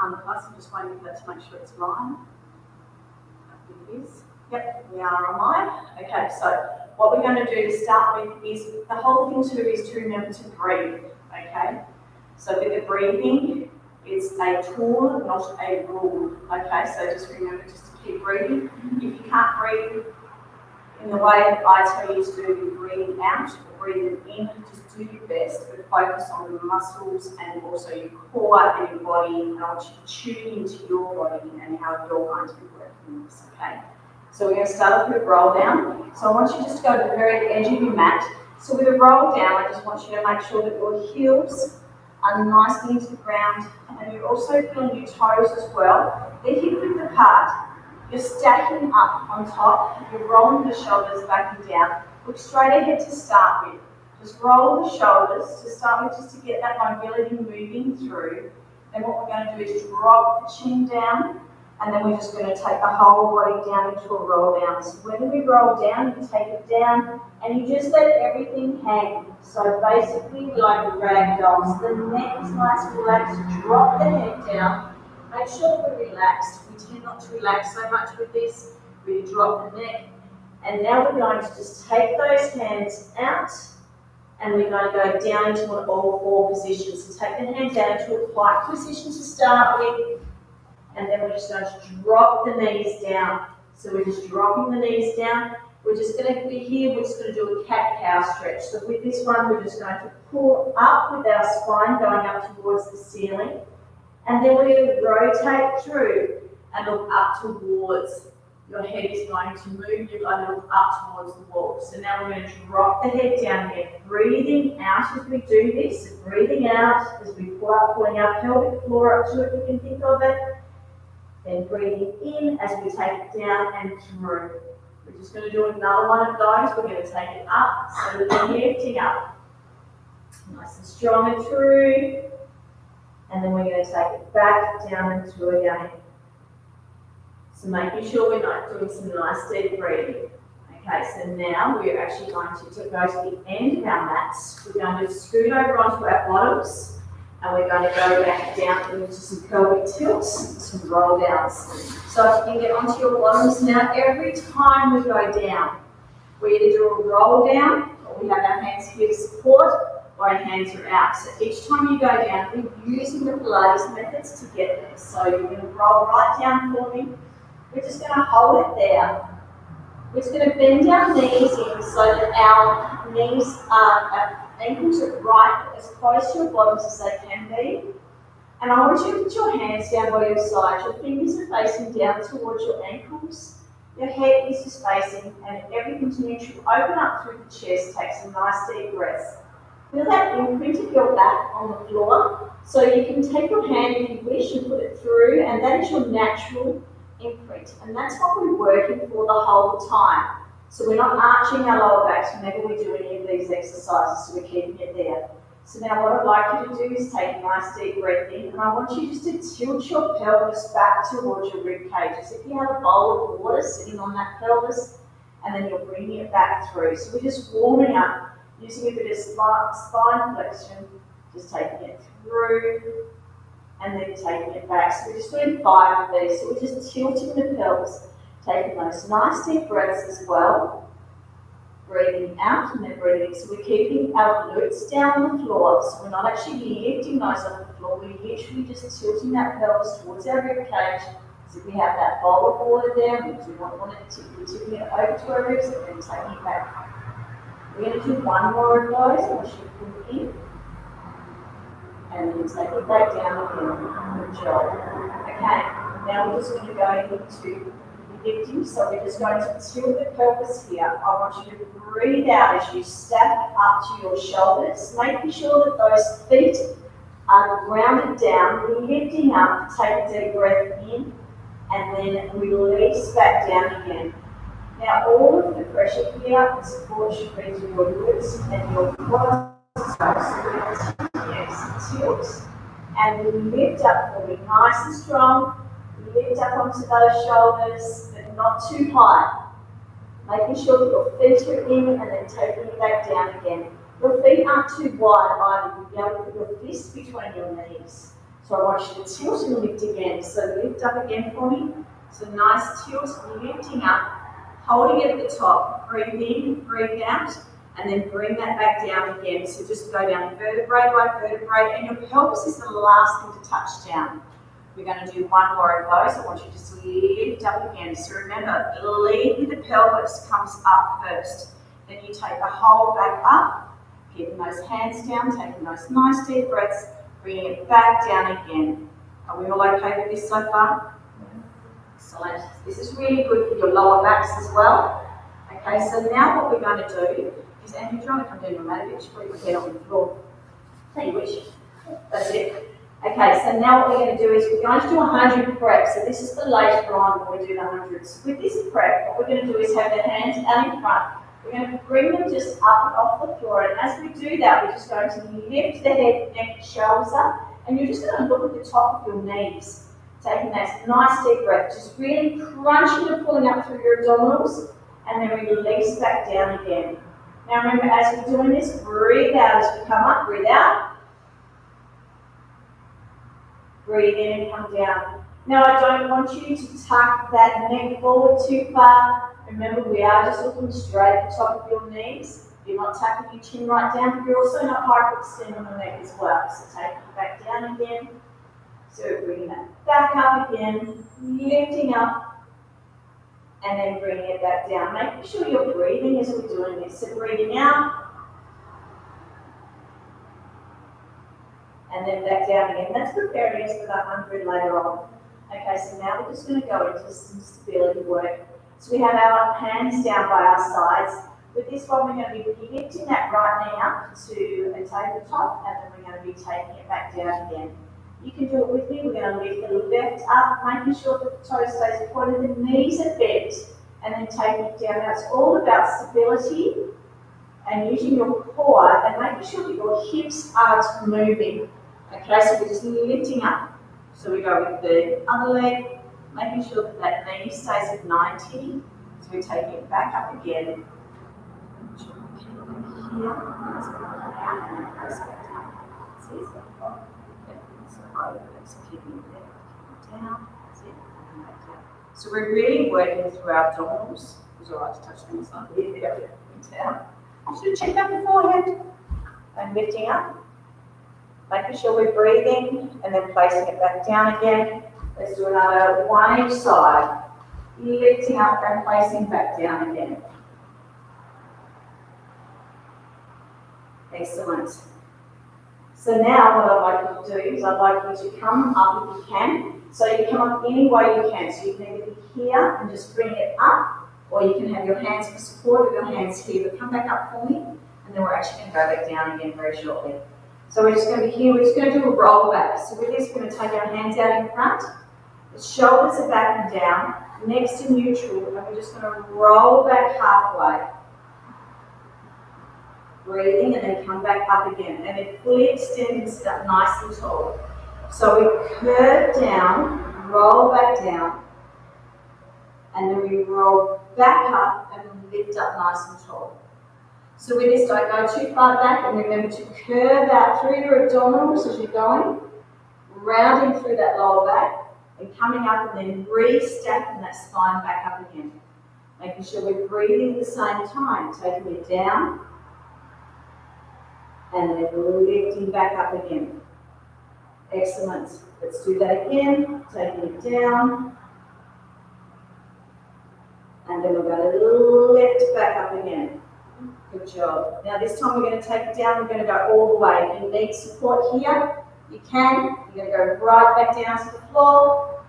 Plus, I'm just waiting for that to make sure it's live. I think it is. Yep, we are online. Okay, so what we're going to do to start with is the whole thing to remember to breathe. Okay, so with the breathing, it's a tool, not a rule. Okay, so just remember just to keep breathing. If you can't breathe in the way that I tell you to do with breathing out or breathing in, just do your best, but focus on the muscles and also your core and your body, and I want you to tune into your body and how you're going to be working this, okay? So we're going to start off with a roll down. So I want you just to go to the very edge of your mat. So with a roll down, I just want you to make sure that your heels are nicely into the ground, and you're also feeling your toes as well. They're hip width apart. You're stacking up on top, you're rolling the shoulders back and down. Look straight ahead to start with. Just roll the shoulders to start with, just to get that mobility moving through. Then what we're going to do is drop the chin down, and then we're just going to take the whole body down into a roll down. So when we roll down, you take it down, and you just let everything hang. So basically, we like rag dolls. The neck is nice and relaxed, drop the head down. Make sure we're relaxed. We tend not to relax so much with this. We drop the neck. And now we're going to just take those hands out, and we're going to go down into an all-four position. So take the hand down into a quiet position to start with, and then we're just going to drop the knees down. So we're just dropping the knees down. We're just going to be here, we're just going to do a cat-cow stretch. So with this one, we're just going to pull up with our spine going up towards the ceiling. And then we're going to rotate through and look up towards. Your head is going to move, you're going to look up towards the wall. So now we're going to drop the head down again, breathing out as we do this, breathing out as we pull up, pulling our pelvic floor up to it, you can think of it. Then breathing in as we take it down and through. We're just going to do another one of those. We're going to take it up, so that we're lifting up. Nice and strong and through. And then we're going to take it back, down and through again. So making sure we're not doing some nice deep breathing. Okay, so now we're actually going to go to the end of our mats. We're going to scoot over onto our bottoms, and we're going to go back down into some pelvic tilts, some roll downs. So if you can get onto your bottoms now, every time we go down, we either do a roll down, or we have our hands here to support, or our hands are out. So each time you go down, we're using the Pilates methods to get there. So you're going to roll right down for me. We're just going to hold it there. We're just going to bend our knees in so that our knees our ankles are right as close to your bottoms as they can be. And I want you to put your hands down by your side. Your fingers are facing down towards your ankles. Your head is just facing, and everything's neutral. Open up through the chest. Take some nice deep breaths. Feel that imprint of your back on the floor. So you can take your hand if you wish and put it through, and that is your natural imprint. And that's what we're working for the whole time. So we're not arching our lower backs whenever we do any of these exercises, so we're keeping it there. So now what I'd like you to do is take a nice deep breath in, and I want you just to tilt your pelvis back towards your rib cage. As if you have a bowl of water sitting on that pelvis, and then you're bringing it back through. So we're just warming up, using a bit of spine flexion, just taking it through, and then taking it back. So we're just doing 5 of these. So we're just tilting the pelvis, taking those nice deep breaths as well. Breathing out and then breathing in. So we're keeping our glutes down on the floor. So we're not actually lifting those off the floor. We're literally just tilting that pelvis towards our rib cage. So if we have that bowl of water there, we do not want it to be tipping it over to our ribs and then taking it back. We're going to do 1 more of those. I want you to pull it in. And then take it back down again. Good job. Okay, now we're just going to go into lifting. So we're just going to tilt the pelvis here. I want you to breathe out as you stack up to your shoulders, making sure that those feet are grounded down, lifting up. Take a deep breath in, and then release back down again. Now all of the pressure here and support should be to your glutes and your quads. Yes, tilt and lift up for me, nice and strong. Lift up onto those shoulders, but not too high. Making sure that your feet are in and then taking it back down again. Your feet aren't too wide either. You'll be able to put your fists between your knees. So I want you to tilt and lift again. So lift up again for me. So nice tilt, lifting up, holding it at the top, breathe in, breathe out, and then bring that back down again. So just go down vertebrae by vertebrae, and your pelvis is the last thing to touch down. We're going to do one more of those. I want you to just lift up again. So remember, lead with the pelvis comes up first. Then you take the whole back up, keeping those hands down, taking those nice deep breaths, bringing it back down again. Are we all okay with this so far? Excellent. This is really good for your lower backs as well. Okay, so now what we're going to do is, Andrew, do you want to come down your mat a bit? Put your head on the floor. So you wish. That's it. Okay, so now what we're going to do is we're going to do 100 preps. So this is for later on when we do the hundreds. With this prep, what we're going to do is have the hands out in front. We're going to bring them just up and off the floor. And as we do that, we're just going to lift the head, neck, shoulders up. And you're just going to look at the top of your knees. Taking that nice deep breath. Just really crunching and pulling up through your abdominals. And then we release back down again. Now remember, as we're doing this, breathe out as we come up. Breathe out. Breathe in and come down. Now I don't want you to tuck that neck forward too far. Remember, we are just looking straight at the top of your knees. You're not tucking your chin right down, but you're also not hyperextending the neck as well. So take it back down again. So bringing that back up again, lifting up, and then bringing it back down. Making sure you're breathing as we're doing this. So breathing out, and then back down again. That's preparing us for the 100 later on. Okay, so now we're just going to go into some stability work. So we have our hands down by our sides. With this one, we're going to be lifting that right knee up to a tabletop, and then we're going to be taking it back down again. You can do it with me. We're going to lift the left up, making sure that the toe stays pointed, the knees are bent, and then taking it down. Now it's all about stability and using your core and making sure that your hips are moving. Okay, so we're just lifting up. So we go with the other leg, making sure that that knee stays at 90. So we're taking it back up again. So we're really working through our abdominals. It was alright to touch them slightly. Down. Should check that beforehand. And lifting up. Making sure we're breathing and then placing it back down again. Let's do another one each side. Lifting up and placing back down again. Excellent. So now what I'd like you to do is I'd like you to come up if you can. So you come up any way you can. So you can either be here and just bring it up, or you can have your hands for support of your hands here. But come back up for me, and then we're actually going to go back down again very shortly. So we're just going to be here, we're just going to do a roll back. So with this, we're going to take our hands out in front, the shoulders are back and down, next to neutral, and we're just going to roll back halfway. Breathing and then come back up again. And then fully extend and sit up nice and tall. So we curve down, roll back down, and then we roll back up and lift up nice and tall. So with this, don't go too far back, and remember to curve out through your abdominals as you're going, rounding through that lower back, and coming up and then re-stacking that spine back up again. Making sure we're breathing at the same time, taking it down, and then lifting back up again. Excellent. Let's do that again, taking it down, and then we're going to lift back up again. Good job. Now this time we're going to take it down, we're going to go all the way. If you need support here, you can. You're going to go right back down to the floor.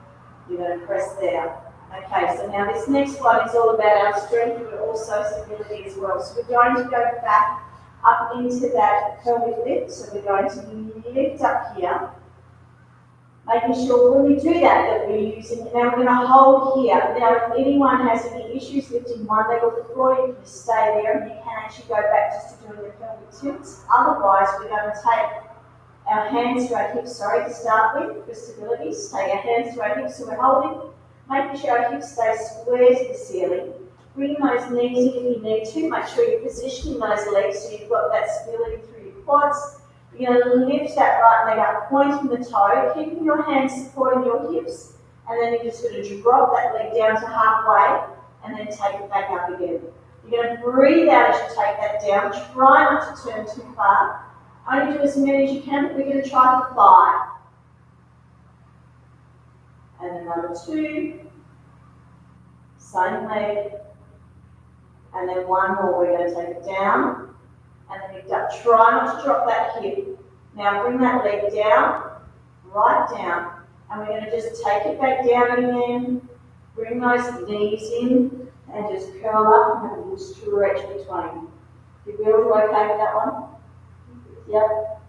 You're going to press there. Okay, so now this next one is all about our strength, but also stability as well. So we're going to go back up into that pelvic lift. So we're going to lift up here. Making sure when we do that we're using, now we're going to hold here. Now if anyone has any issues lifting one leg off the floor, you can just stay there and you can actually go back just to doing the pelvic tilts. Otherwise, we're going to take our hands to our hips, to start with, for stability. Take our hands to our hips, so we're holding, making sure our hips stay square to the ceiling. Bring those knees in if you need to. Make sure you're positioning those legs so you've got that stability through your quads. You're You're going to lift that right leg up, pointing the toe, keeping your hands supporting your hips, and then you're just going to drop that leg down to halfway, and then take it back up again. You're going to breathe out as you take that down. Try not to turn too far. Only do as many as you can. We're going to try for 5. And another 2. Same leg. And then 1 more. We're going to take it down. And then lift up. Try not to drop that hip. Now bring that leg down. Right down. And we're going to just take it back down again. Bring those knees in. And just curl up and have a little stretch between. You feel okay with that one? Yep.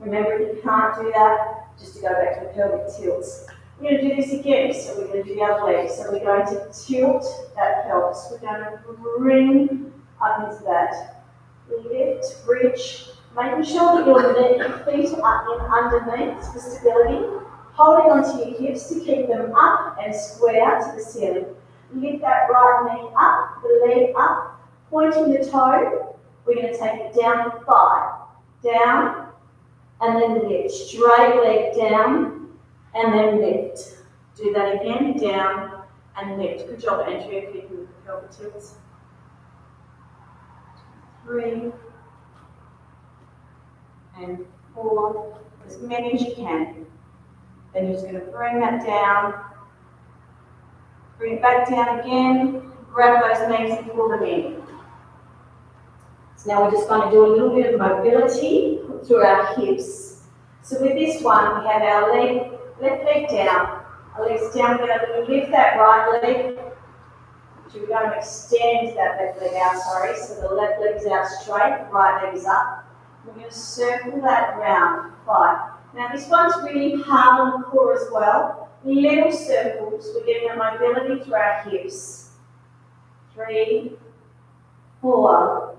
Remember, if you can't do that, just to go back to the pelvic tilts. We're going to do this again, so we're going to do the other leg. So we're going to tilt that pelvis. We're going to bring up into that. Lift, reach, making sure that your feet are in underneath for stability. Holding onto your hips to keep them up and square out to the ceiling. Lift that right knee up, the leg up, pointing the toe. We're going to take it down for 5. Down, and then lift. Straight leg down, and then lift. Do that again, down, and lift. Good job, Andrea, keeping the pelvic tilts. 3, and 4, as many as you can. Then you're just going to bring that down. Bring it back down again, grab those knees and pull them in. So now we're just going to do a little bit of mobility through our hips. So with this one, we have our left leg down, our legs down. We're going to lift that right leg. So we're going to extend that left leg out, so the left leg is out straight, right leg is up. We're going to circle that round, 5. Now this one's really hard on the core as well. Little circles, we're getting a mobility through our hips. 3, 4,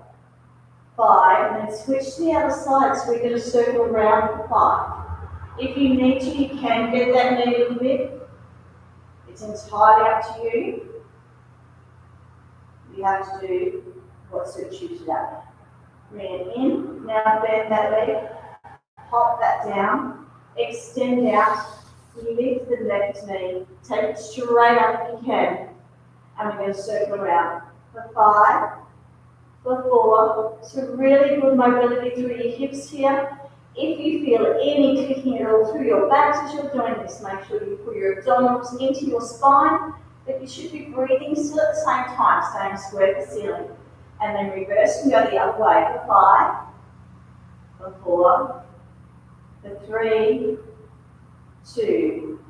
5, and then switch to the other side, so we're going to circle around for 5. If you need to, you can get that knee a little bit. It's entirely up to you. You have to do what suits you today. Bring it in, now bend that leg, pop that down, extend out. Lift the left knee, take it straight up if you can, and we're going to circle around for 5, for 4. So really good mobility through your hips here. If you feel any kicking at all through your backs as you're doing this, make sure you pull your abdominals into your spine, but you should be breathing still at the same time, staying square to the ceiling. And then reverse and go the other way for 5, for 4, for 3, 2,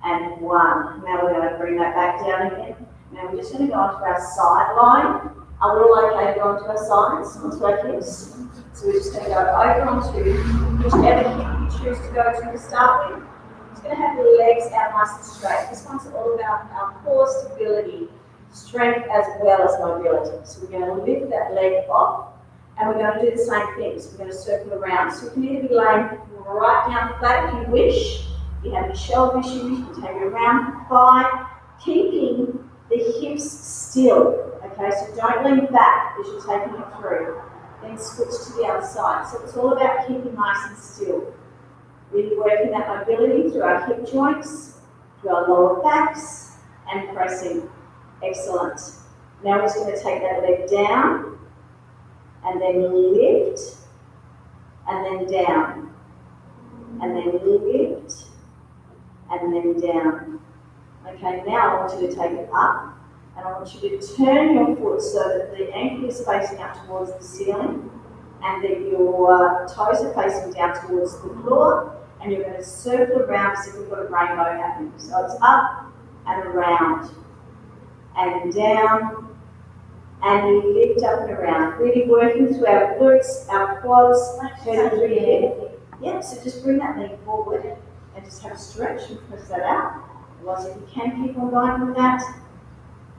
and 1. Now we're going to bring that back down again. Now we're just going to go onto our side line. Are we all okay to go onto our sides, onto our hips? So we're just going to go over onto whichever hip you choose to go to start with. We're just going to have the legs out nice and straight. This one's all about our core stability, strength as well as mobility. So we're going to lift that leg off, and we're going to do the same thing. So we're going to circle around. So you can either be laying right down flat if you wish. If you have any shoulder issues, you can take it around for 5, keeping the hips still. Okay, so don't lean back as you're taking it through. Then switch to the other side. So it's all about keeping nice and still. Really working that mobility through our hip joints, through our lower backs, and pressing. Excellent. Now we're just going to take that leg down, and then lift, and then down, and then lift, and then down. Okay, now I want you to take it up, and I want you to turn your foot so that the ankle is facing up towards the ceiling, and that your toes are facing down towards the floor, and you're going to circle around as if we've got a rainbow happening. So it's up and around, and down, and you lift up and around, really working through our glutes, our quads, turning through your head. Yep, so just bring that leg forward and just have a stretch and press that out. Otherwise, if you can keep on going with that.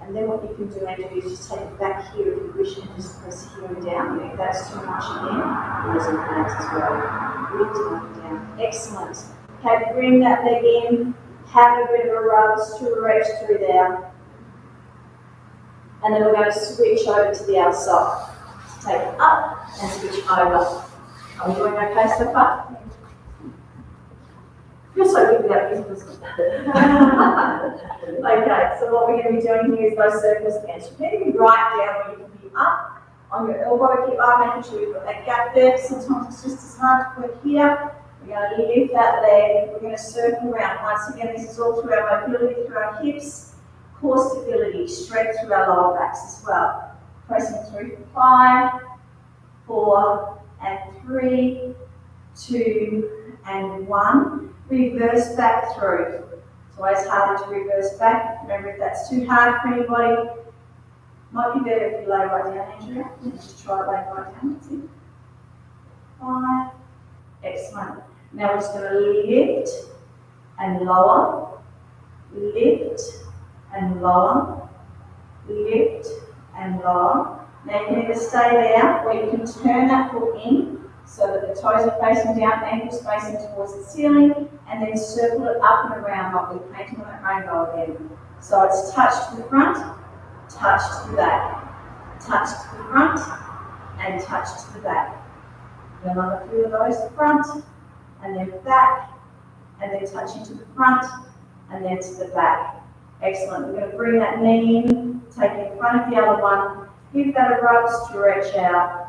And then what you can do, Andrew, is just take it back here if you wish, and just press here and down. And if that's too much again, there's some hands as well. Lift up and down. Excellent. Okay, bring that leg in, have a bit of a rub, stretch through there. And then we're going to switch over to the other side. So take it up and switch over. Are we doing okay so far? You're so good without business. Okay, so what we're going to be doing here is those circles again. So you can be right down where you can be up on your elbow if you are, making sure you've got that gap there. Sometimes it's just as hard to work here. We're going to lift that leg. We're going to circle around. Once again, this is all through our mobility, through our hips, core stability, strength through our lower backs as well. Pressing through for 5, 4, and 3, 2, and 1. Reverse back through. It's always harder to reverse back. Remember, if that's too hard for anybody, might be better if you lay right down, Andrea. Just try to lay right down. That's it. 5. Excellent. Now we're just going to lift and lower, lift and lower, lift and lower. Now you can either stay there or you can turn that foot in so that the toes are facing down, ankles facing towards the ceiling, and then circle it up and around like we're painting on that rainbow again. So it's touch to the front, touch to the back, touch to the front, and touch to the back. Another few of those, front, and then back, and then touching to the front, and then to the back. Excellent. We're going to bring that knee in, take it in front of the other one, give that a rub, stretch out.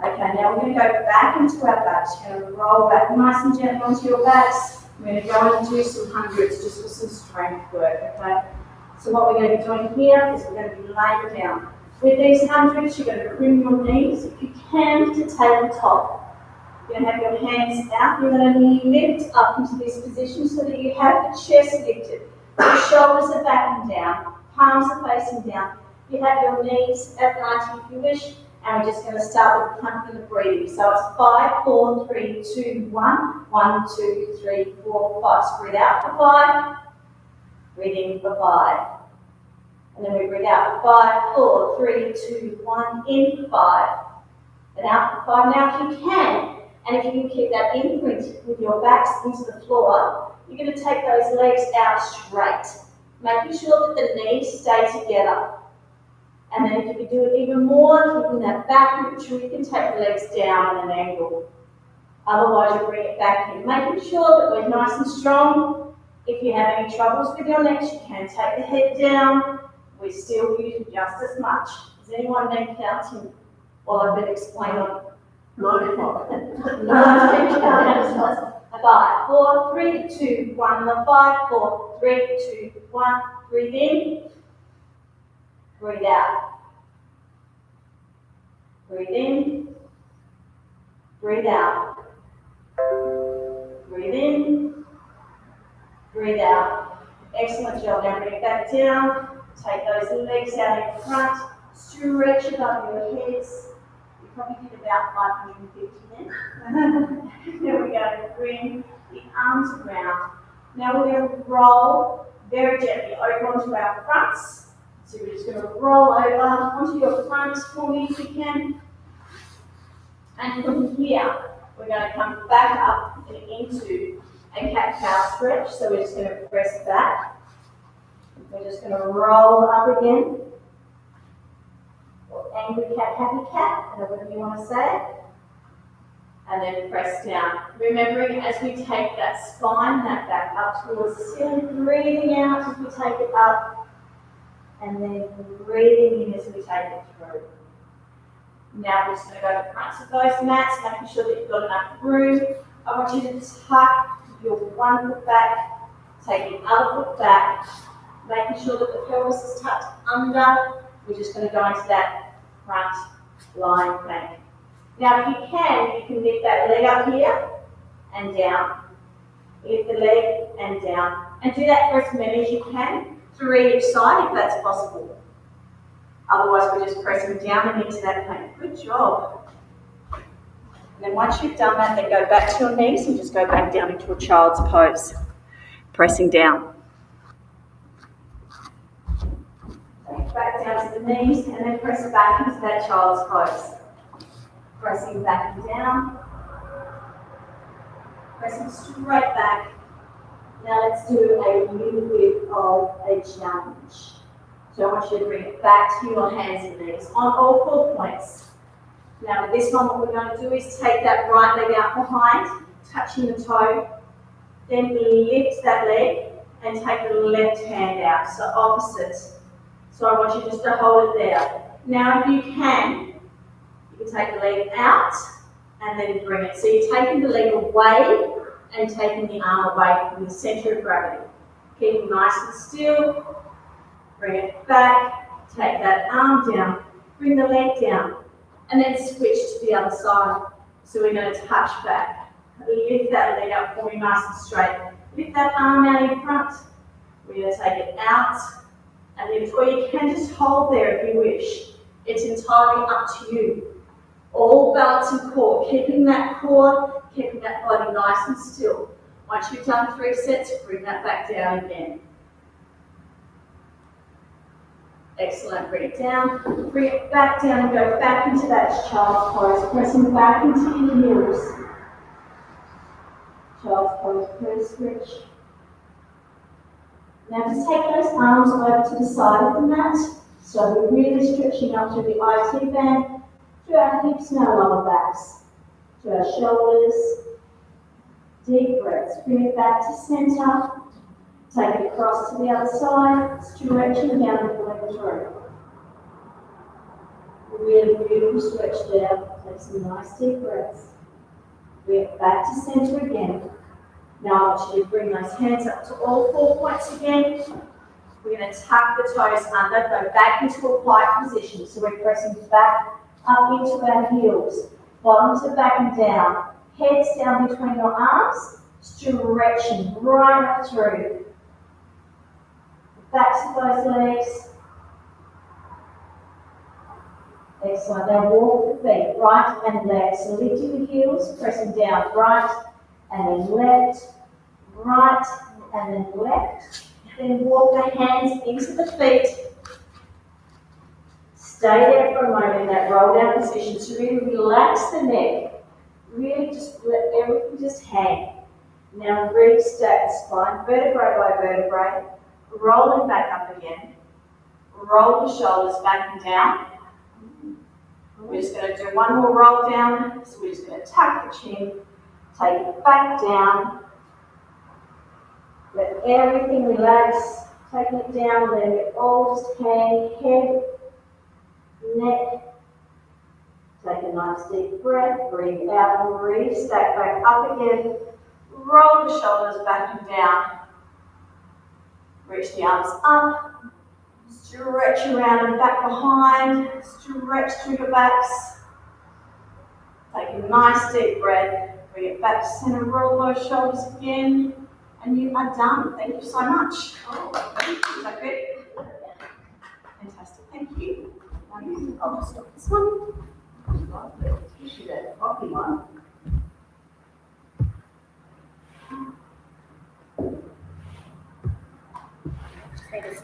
Okay, now we're going to go back into our backs. You're going to roll back nice and gently onto your backs. We're going to go and do some hundreds just for some strength work, okay? So what we're going to be doing here is we're going to be laying down. With these hundreds, you're going to bring your knees, if you can, to tabletop. You're going to have your hands out. You're going to lift up into this position so that you have the chest lifted. Your shoulders are back and down. Palms are facing down. You have your knees at 90 if you wish. And we're just going to start with counting the breathing. So it's 5, 4, 3, 2, 1. 1, 2, 3, 4, 5. So breathe out for 5. Breathe in for 5. And then we breathe out for 5, 4, 3, 2, 1. In for 5. And out for 5. Now if you can, and if you can keep that imprint with your backs into the floor, you're going to take those legs out straight. Making sure that the knees stay together. And then if you can do it even more, keeping that back, make sure you can take the legs down at an angle. Otherwise, you bring it back in. Making sure that we're nice and strong. If you have any troubles with your legs, you can take the head down. We're still using just as much. Does anyone need counting while I've been explaining? No. 5, 4, 3, 2, 1. 5, 4, 3, 2, 1. Breathe in. Breathe out. Breathe in. Breathe out. Breathe in. Breathe out. Excellent job. Now bring it back down. Take those legs out in front. Stretch above your heads. You probably did about 550 then. Then we're going to bring the arms around. Now we're going to roll very gently over onto our fronts. So we're just going to roll over onto your fronts for me if you can. And from here, we're going to come back up and into a cat-cow stretch. So we're just going to press back. We're just going to roll up again. Or angry cat, happy cat, whatever you want to say. And then press down. Remembering as we take that spine, that back up towards the ceiling, breathing out as we take it up. And then breathing in as we take it through. Now we're just going to go to the fronts of those mats, making sure that you've got enough room. I want you to tuck your one foot back, take your other foot back, making sure that the pelvis is tucked under. We're just going to go into that front lying plank. Now if you can lift that leg up here and down. Lift the leg and down. And do that for as many as you can. 3 each side if that's possible. Otherwise we're just pressing down and into that plank. Good job. And then once you've done that, then go back to your knees and just go back down into a child's pose. Pressing down. Back down to the knees and then press back into that child's pose. Pressing back and down. Pressing straight back. Now let's do a little bit of a challenge. So I want you to bring it back to your hands and knees on all 4 points. Now with this one, what we're going to do is take that right leg out behind, touching the toe, then lift that leg and take the left hand out, so opposite. So I want you just to hold it there. Now if you can take the leg out and then bring it. So you're taking the leg away and taking the arm away from the centre of gravity. Keep it nice and still, bring it back, take that arm down, bring the leg down, and then switch to the other side. So we're going to touch back. Lift that leg up for me nice and straight. Lift that arm out in front. We're going to take it out and lift, or you can just hold there if you wish. It's entirely up to you. All balancing core, keeping that core, keeping that body nice and still. Once you've done 3 sets, bring that back down again. Excellent, bring it down, bring it back down and go back into that child's pose, pressing back into your heels. Child's pose, press, switch. Now just take those arms over to the side of the mat, so we're really stretching up through the IT band, to our hips and our lower backs, to our shoulders. Deep breaths, bring it back to centre, take it across to the other side, stretching down and pulling through. Really beautiful stretch there, take some nice deep breaths. Bring it back to centre again. Now I want you to bring those hands up to all 4 points again. We're going to tuck the toes under, go back into a plied position, so we're pressing back up into our heels, bottoms are back and down, heads down between your arms, stretching right up through. Backs of those legs. Excellent. Now walk the feet, right and left. So lifting the heels, pressing down, right and then left, right and then left. Then walk the hands into the feet. Stay there for a moment in that roll down position to really relax the neck. Really just let everything just hang. Now re-stack the spine, vertebrae by vertebrae, rolling back up again. Roll the shoulders back and down. We're just going to do one more roll down. So we're just going to tuck the chin, take it back down. Let everything relax, taking it down, letting it all just hang, head, neck. Take a nice deep breath, breathe out and re-stack back up again. Roll the shoulders back and down. Reach the arms up. Stretch around and back behind. Stretch through the backs. Take a nice deep breath. Bring it back to center. Roll those shoulders again. And you are done. Thank you so much. Oh, is that good? Fantastic. Thank you. I'll just stop this one. Lovely. Especially that coffee one. Say the